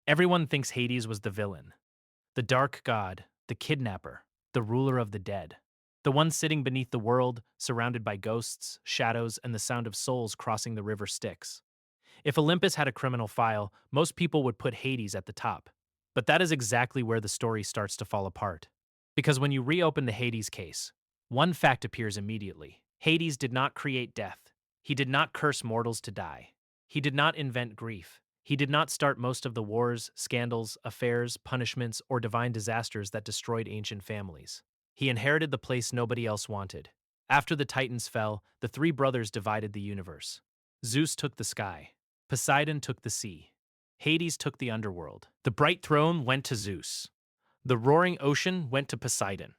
Everyone thinks Hades was the villain, the dark god, the kidnapper, the ruler of the dead, the one sitting beneath the world, surrounded by ghosts, shadows, and the sound of souls crossing the river Styx. If Olympus had a criminal file, most people would put Hades at the top. But that is exactly where the story starts to fall apart. Because when you reopen the Hades case, one fact appears immediately. Hades did not create death. He did not curse mortals to die. He did not invent grief. He did not start most of the wars, scandals, affairs, punishments, or divine disasters that destroyed ancient families. He inherited the place nobody else wanted. After the Titans fell, the three brothers divided the universe. Zeus took the sky. Poseidon took the sea. Hades took the underworld. The bright throne went to Zeus. The roaring ocean went to Poseidon.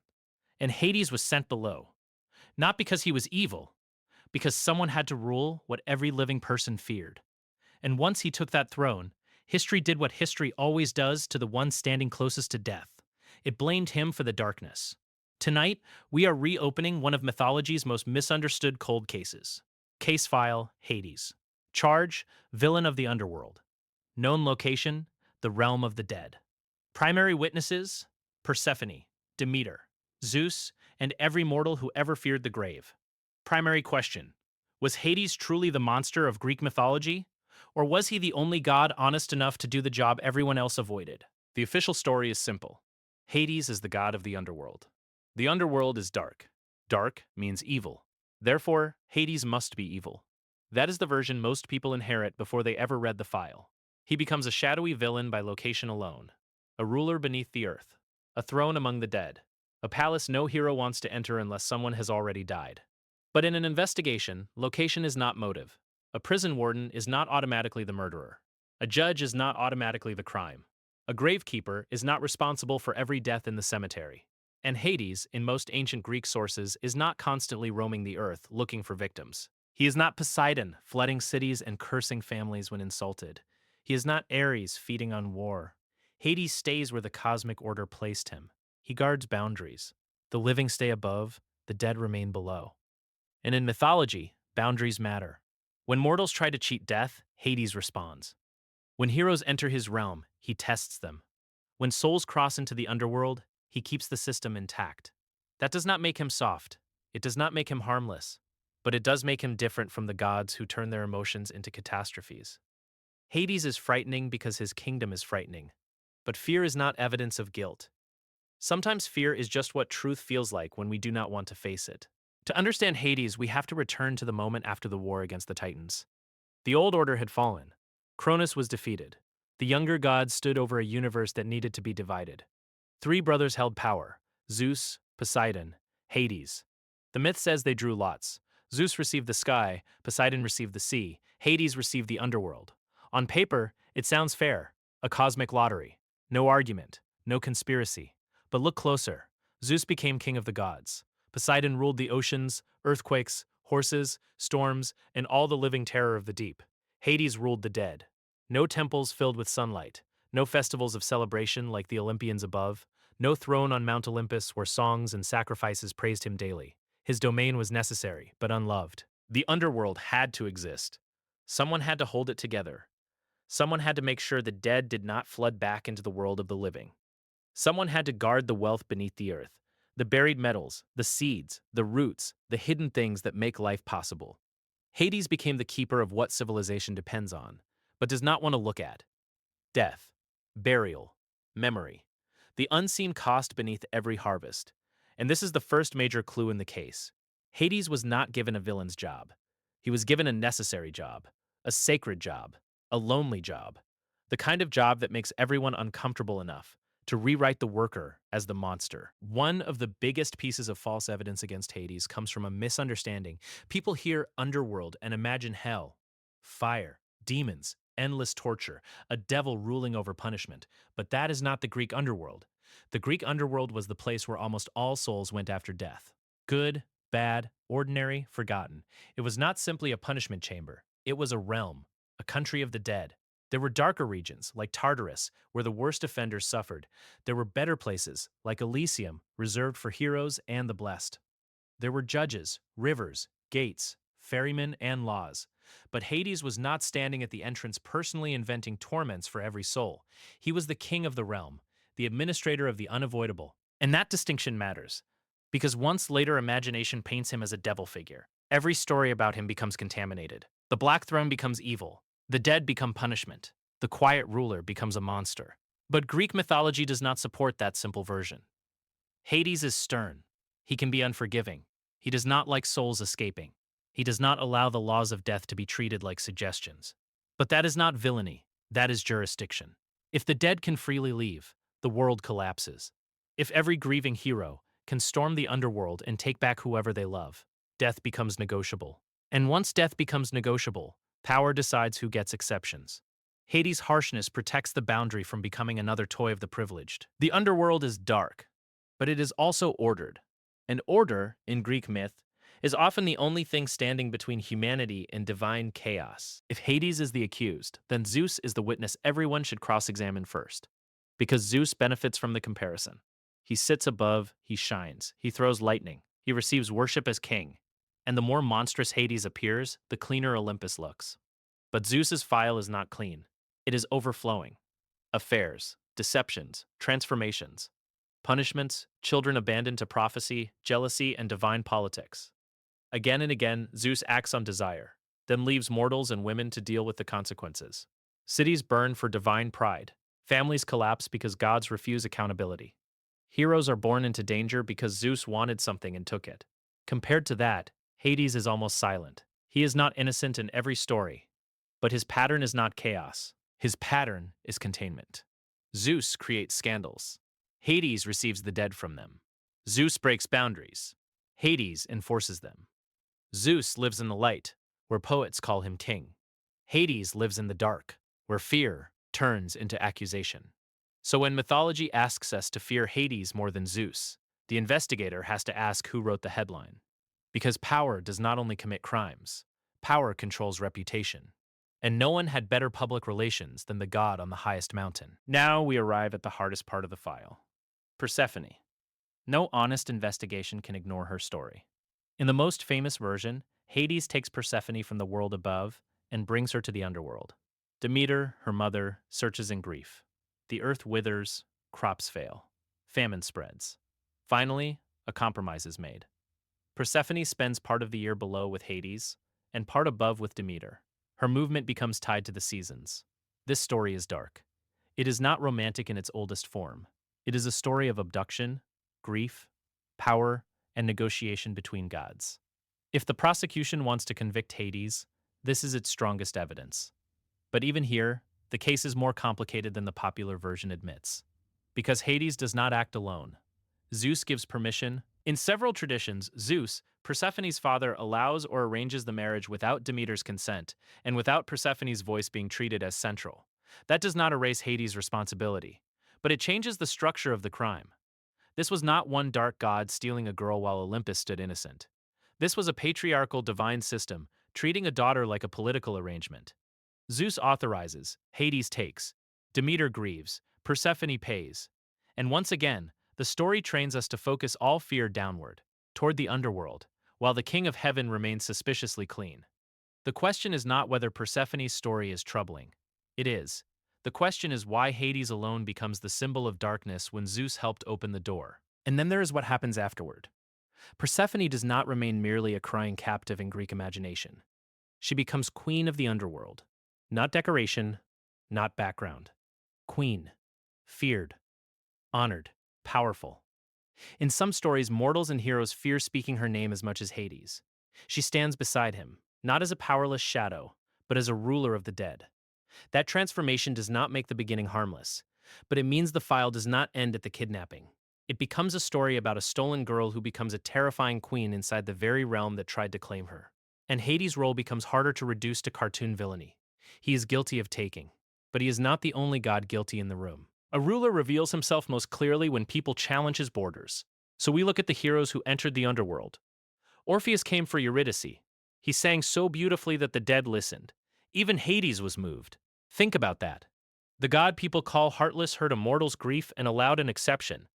And Hades was sent below. Not because he was evil, because someone had to rule what every living person feared. And once he took that throne, history did what history always does to the one standing closest to death. It blamed him for the darkness. Tonight, we are reopening one of mythology's most misunderstood cold cases. Case file Hades. Charge villain of the underworld. Known location the realm of the dead. Primary witnesses Persephone, Demeter, Zeus, and every mortal who ever feared the grave. Primary question: was Hades truly the monster of Greek mythology? Or was he the only god honest enough to do the job everyone else avoided? The official story is simple. Hades is the god of the underworld. The underworld is dark. Dark means evil. Therefore, Hades must be evil. That is the version most people inherit before they ever read the file. He becomes a shadowy villain by location alone, a ruler beneath the earth, a throne among the dead, a palace no hero wants to enter unless someone has already died. But in an investigation, location is not motive. A prison warden is not automatically the murderer. A judge is not automatically the crime. A gravekeeper is not responsible for every death in the cemetery. And Hades, in most ancient Greek sources, is not constantly roaming the earth looking for victims. He is not Poseidon, flooding cities and cursing families when insulted. He is not Ares, feeding on war. Hades stays where the cosmic order placed him. He guards boundaries. The living stay above, the dead remain below. And in mythology, boundaries matter. When mortals try to cheat death, Hades responds. When heroes enter his realm, he tests them. When souls cross into the underworld, he keeps the system intact. That does not make him soft. It does not make him harmless. But it does make him different from the gods who turn their emotions into catastrophes. Hades is frightening because his kingdom is frightening. But fear is not evidence of guilt. Sometimes fear is just what truth feels like when we do not want to face it. To understand Hades, we have to return to the moment after the war against the Titans. The old order had fallen. Cronus was defeated. The younger gods stood over a universe that needed to be divided. Three brothers held power: Zeus, Poseidon, Hades. The myth says they drew lots. Zeus received the sky, Poseidon received the sea, Hades received the underworld. On paper, it sounds fair, a cosmic lottery. No argument, no conspiracy. But look closer. Zeus became king of the gods. Poseidon ruled the oceans, earthquakes, horses, storms, and all the living terror of the deep. Hades ruled the dead. No temples filled with sunlight, no festivals of celebration like the Olympians above, no throne on Mount Olympus where songs and sacrifices praised him daily. His domain was necessary, but unloved. The underworld had to exist. Someone had to hold it together. Someone had to make sure the dead did not flood back into the world of the living. Someone had to guard the wealth beneath the earth, the buried metals, the seeds, the roots, the hidden things that make life possible. Hades became the keeper of what civilization depends on, but does not want to look at: death, burial, memory, the unseen cost beneath every harvest. And this is the first major clue in the case. Hades was not given a villain's job. He was given a necessary job, a sacred job, a lonely job, the kind of job that makes everyone uncomfortable enough to rewrite the worker as the monster. One of the biggest pieces of false evidence against Hades comes from a misunderstanding. People hear underworld and imagine hell, fire, demons, endless torture, a devil ruling over punishment. But that is not the Greek underworld. The Greek underworld was the place where almost all souls went after death. Good, bad, ordinary, forgotten. It was not simply a punishment chamber. It was a realm, a country of the dead. There were darker regions, like Tartarus, where the worst offenders suffered. There were better places, like Elysium, reserved for heroes and the blessed. There were judges, rivers, gates, ferrymen, and laws. But Hades was not standing at the entrance personally inventing torments for every soul. He was the king of the realm, the administrator of the unavoidable. And that distinction matters, because once later imagination paints him as a devil figure, every story about him becomes contaminated. The Black Throne becomes evil, the dead become punishment, the quiet ruler becomes a monster. But Greek mythology does not support that simple version. Hades is stern. He can be unforgiving. He does not like souls escaping. He does not allow the laws of death to be treated like suggestions. But that is not villainy, that is jurisdiction. If the dead can freely leave, the world collapses. If every grieving hero can storm the underworld and take back whoever they love, death becomes negotiable. And once death becomes negotiable, power decides who gets exceptions. Hades' harshness protects the boundary from becoming another toy of the privileged. The underworld is dark, but it is also ordered. And order, in Greek myth, is often the only thing standing between humanity and divine chaos. If Hades is the accused, then Zeus is the witness everyone should cross-examine first, because Zeus benefits from the comparison. He sits above, he shines, he throws lightning, he receives worship as king, and the more monstrous Hades appears, the cleaner Olympus looks. But Zeus's file is not clean. It is overflowing. Affairs, deceptions, transformations, punishments, children abandoned to prophecy, jealousy, and divine politics. Again and again, Zeus acts on desire, then leaves mortals and women to deal with the consequences. Cities burn for divine pride. Families collapse because gods refuse accountability. Heroes are born into danger because Zeus wanted something and took it. Compared to that, Hades is almost silent. He is not innocent in every story, but his pattern is not chaos. His pattern is containment. Zeus creates scandals. Hades receives the dead from them. Zeus breaks boundaries. Hades enforces them. Zeus lives in the light, where poets call him king. Hades lives in the dark, where fear turns into accusation. So when mythology asks us to fear Hades more than Zeus, the investigator has to ask who wrote the headline. Because power does not only commit crimes, power controls reputation. And no one had better public relations than the god on the highest mountain. Now we arrive at the hardest part of the file. Persephone. No honest investigation can ignore her story. In the most famous version, Hades takes Persephone from the world above and brings her to the underworld. Demeter, her mother, searches in grief. The earth withers, crops fail, famine spreads. Finally, a compromise is made. Persephone spends part of the year below with Hades and part above with Demeter. Her movement becomes tied to the seasons. This story is dark. It is not romantic in its oldest form. It is a story of abduction, grief, power, and negotiation between gods. If the prosecution wants to convict Hades, this is its strongest evidence. But even here, the case is more complicated than the popular version admits. Because Hades does not act alone. Zeus gives permission. In several traditions, Zeus, Persephone's father, allows or arranges the marriage without Demeter's consent and without Persephone's voice being treated as central. That does not erase Hades' responsibility, but it changes the structure of the crime. This was not one dark god stealing a girl while Olympus stood innocent. This was a patriarchal divine system, treating a daughter like a political arrangement. Zeus authorizes, Hades takes, Demeter grieves, Persephone pays. And once again, the story trains us to focus all fear downward, toward the underworld, while the king of heaven remains suspiciously clean. The question is not whether Persephone's story is troubling. It is. The question is why Hades alone becomes the symbol of darkness when Zeus helped open the door. And then there is what happens afterward. Persephone does not remain merely a crying captive in Greek imagination. She becomes queen of the underworld. Not decoration, not background. Queen. Feared. Honored. Powerful. In some stories, mortals and heroes fear speaking her name as much as Hades. She stands beside him, not as a powerless shadow, but as a ruler of the dead. That transformation does not make the beginning harmless, but it means the file does not end at the kidnapping. It becomes a story about a stolen girl who becomes a terrifying queen inside the very realm that tried to claim her. And Hades' role becomes harder to reduce to cartoon villainy. He is guilty of taking, but he is not the only god guilty in the room. A ruler reveals himself most clearly when people challenge his borders. So we look at the heroes who entered the underworld. Orpheus came for Eurydice. He sang so beautifully that the dead listened. Even Hades was moved. Think about that. The god people call heartless heard a mortal's grief and allowed an exception.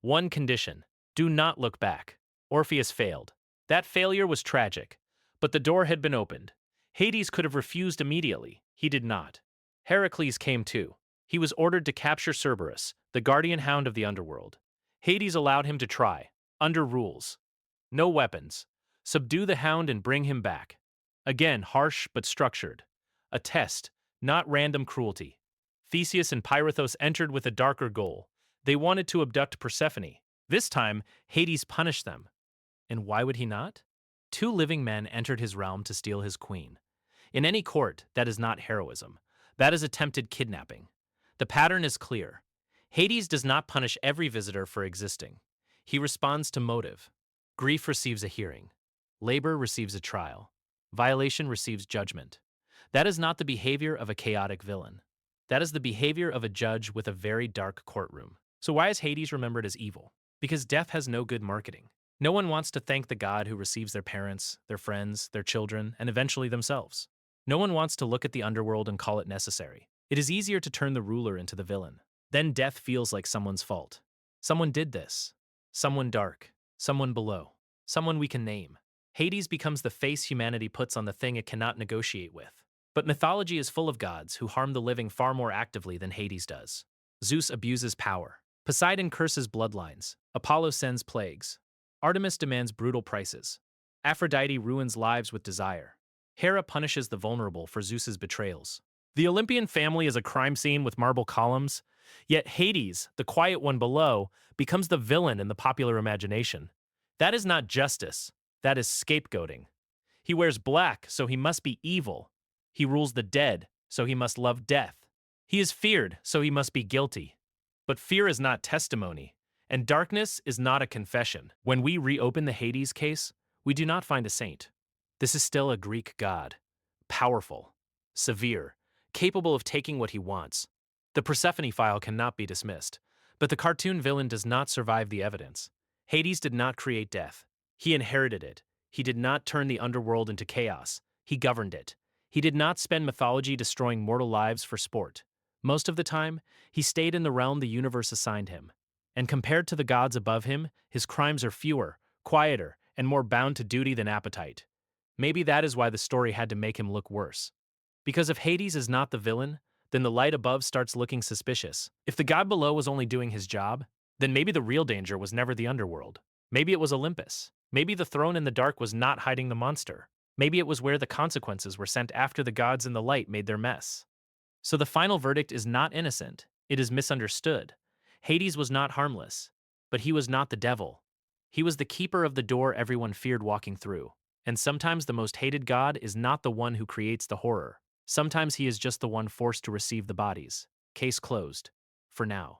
One condition: do not look back. Orpheus failed. That failure was tragic, but the door had been opened. Hades could have refused immediately. He did not. Heracles came too. He was ordered to capture Cerberus, the guardian hound of the underworld. Hades allowed him to try, under rules. No weapons. Subdue the hound and bring him back. Again, harsh but structured. A test, not random cruelty. Theseus and Pirithous entered with a darker goal. They wanted to abduct Persephone. This time, Hades punished them. And why would he not? Two living men entered his realm to steal his queen. In any court, that is not heroism. That is attempted kidnapping. The pattern is clear. Hades does not punish every visitor for existing. He responds to motive. Grief receives a hearing. Labor receives a trial. Violation receives judgment. That is not the behavior of a chaotic villain. That is the behavior of a judge with a very dark courtroom. So why is Hades remembered as evil? Because death has no good marketing. No one wants to thank the god who receives their parents, their friends, their children, and eventually themselves. No one wants to look at the underworld and call it necessary. It is easier to turn the ruler into the villain. Then death feels like someone's fault. Someone did this. Someone dark. Someone below. Someone we can name. Hades becomes the face humanity puts on the thing it cannot negotiate with. But mythology is full of gods who harm the living far more actively than Hades does. Zeus abuses power. Poseidon curses bloodlines. Apollo sends plagues. Artemis demands brutal prices. Aphrodite ruins lives with desire. Hera punishes the vulnerable for Zeus's betrayals. The Olympian family is a crime scene with marble columns, yet Hades, the quiet one below, becomes the villain in the popular imagination. That is not justice, that is scapegoating. He wears black, so he must be evil. He rules the dead, so he must love death. He is feared, so he must be guilty. But fear is not testimony, and darkness is not a confession. When we reopen the Hades case, we do not find a saint. This is still a Greek god. Powerful, severe, capable of taking what he wants. The Persephone file cannot be dismissed, but the cartoon villain does not survive the evidence. Hades did not create death. He inherited it. He did not turn the underworld into chaos. He governed it. He did not spend mythology destroying mortal lives for sport. Most of the time, he stayed in the realm the universe assigned him. And compared to the gods above him, his crimes are fewer, quieter, and more bound to duty than appetite. Maybe that is why the story had to make him look worse. Because if Hades is not the villain, then the light above starts looking suspicious. If the god below was only doing his job, then maybe the real danger was never the underworld. Maybe it was Olympus. Maybe the throne in the dark was not hiding the monster. Maybe it was where the consequences were sent after the gods in the light made their mess. So the final verdict is not innocent, it is misunderstood. Hades was not harmless, but he was not the devil. He was the keeper of the door everyone feared walking through. And sometimes the most hated god is not the one who creates the horror. Sometimes he is just the one forced to receive the bodies. Case closed. For now.